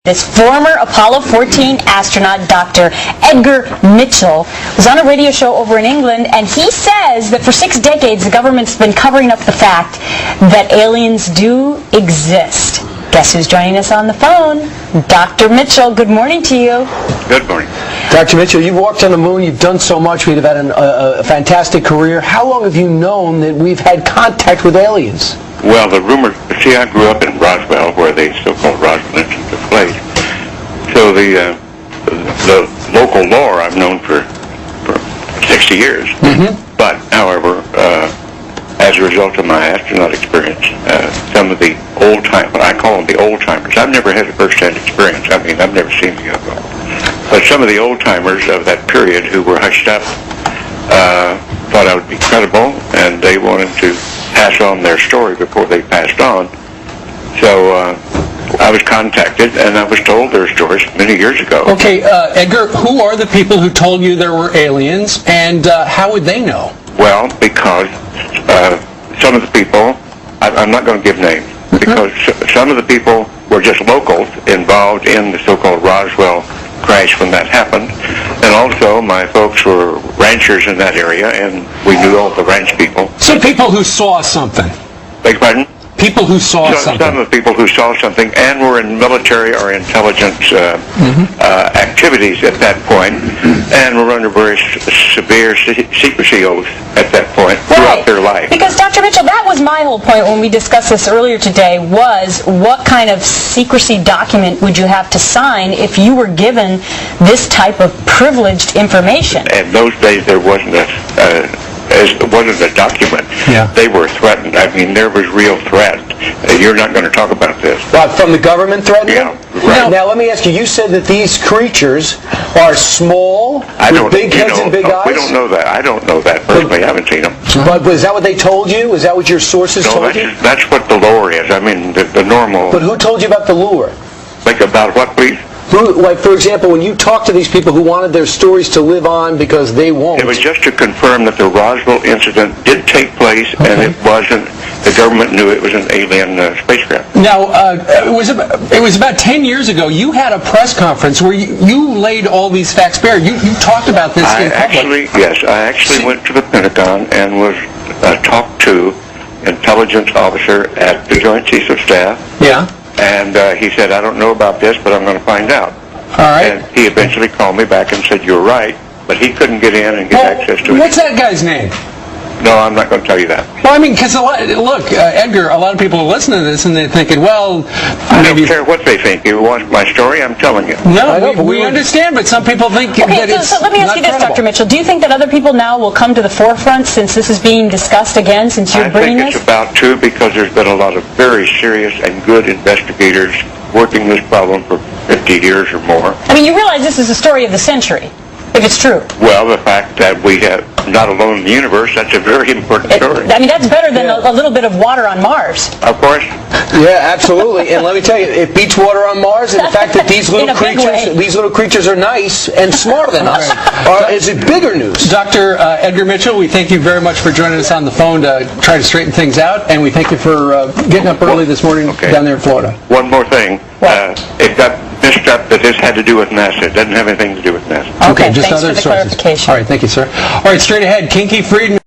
This former Apollo 14 astronaut, Dr. Edgar Mitchell, was on a radio show over in England, and he says that for 6 decades the government's been covering up the fact that aliens do exist. Guess who's joining us on the phone? Dr. Mitchell, good morning to you. Good morning. Dr. Mitchell, you've walked on the moon, you've done so much, we've had a fantastic career. How long have you known that we've had contact with aliens? Well, the rumor, see, I grew up in Roswell, where the so-called Roswell incident took place. So the local lore I've known for 60 years. Mm-hmm. But, however, as a result of my astronaut experience, some of the old-timers, I call them the old-timers, I've never had a first-hand experience. I mean, I've never seen the UFO. But some of the old-timers of that period who were hushed up thought I would be credible, and they wanted to pass on their story before they passed on. So I was contacted, and I was told their stories many years ago. Okay, Edgar, who are the people who told you there were aliens, and how would they know? Well, because some of the people, I'm not going to give names, because some of the people were just locals involved in the so-called Roswell crash when that happened, and also my folks were ranchers in that area, and we knew all the ranch people. So people who saw something. Beg your pardon? People who saw something. Some of the people who saw something and were in military or intelligence activities at that point, and were under very severe secrecy oaths at that point throughout their life. Because, Dr. Mitchell, that was my whole point when we discussed this earlier today, was what kind of secrecy document would you have to sign if you were given this type of privileged information? In those days, there wasn't a document. Yeah. They were threatened. I mean, there was real threat. You're not going to talk about this. What, from the government threatening? Yeah, right. Now, let me ask you, you said that these creatures are small, with big heads and big eyes? We don't know that. I don't know that personally. I haven't seen them. But is that what they told you? Is that what your sources told you? That's what the lore is. I mean, the normal... But who told you about the lure? Like about what, please? Like, for example, when you talk to these people who wanted their stories to live on because they won't... It was just to confirm that the Roswell incident did take place, and it wasn't... The government knew it was an alien spacecraft. Now, it was about 10 years ago. You had a press conference where you laid all these facts bare. You talked about this in public. I actually went to the Pentagon and was talked to intelligence officer at the Joint Chiefs of Staff. Yeah. And he said, I don't know about this, but I'm going to find out. All right. And he eventually called me back and said, you're right, but he couldn't get in and get access to it. What's that guy's name? No, I'm not going to tell you that. Well, I mean, because Edgar, a lot of people are listening to this and they're thinking, well, I don't care what they think. You want my story, I'm telling you. No, we understand, but some people think that it's so let me ask you this, Dr. Mitchell. Do you think that other people now will come to the forefront since this is being discussed again, since you're bringing this? I think it's about to, because there's been a lot of very serious and good investigators working this problem for 50 years or more. I mean, you realize this is the story of the century, if it's true. Well, the fact that we have not alone in the universe, that's a very important story. I mean, that's better than a little bit of water on Mars. Of course. Yeah, absolutely. And let me tell you, it beats water on Mars, and the fact that these little creatures are nice and smarter than us is bigger news. Dr. Edgar Mitchell, we thank you very much for joining us on the phone to try to straighten things out, and we thank you for getting up early this morning down there in Florida. One more thing. It got mixed up that this had to do with NASA. It doesn't have anything to do with NASA. Okay, just thanks for the clarification. All right, thank you, sir. All right, straight ahead, Kinky Friedman.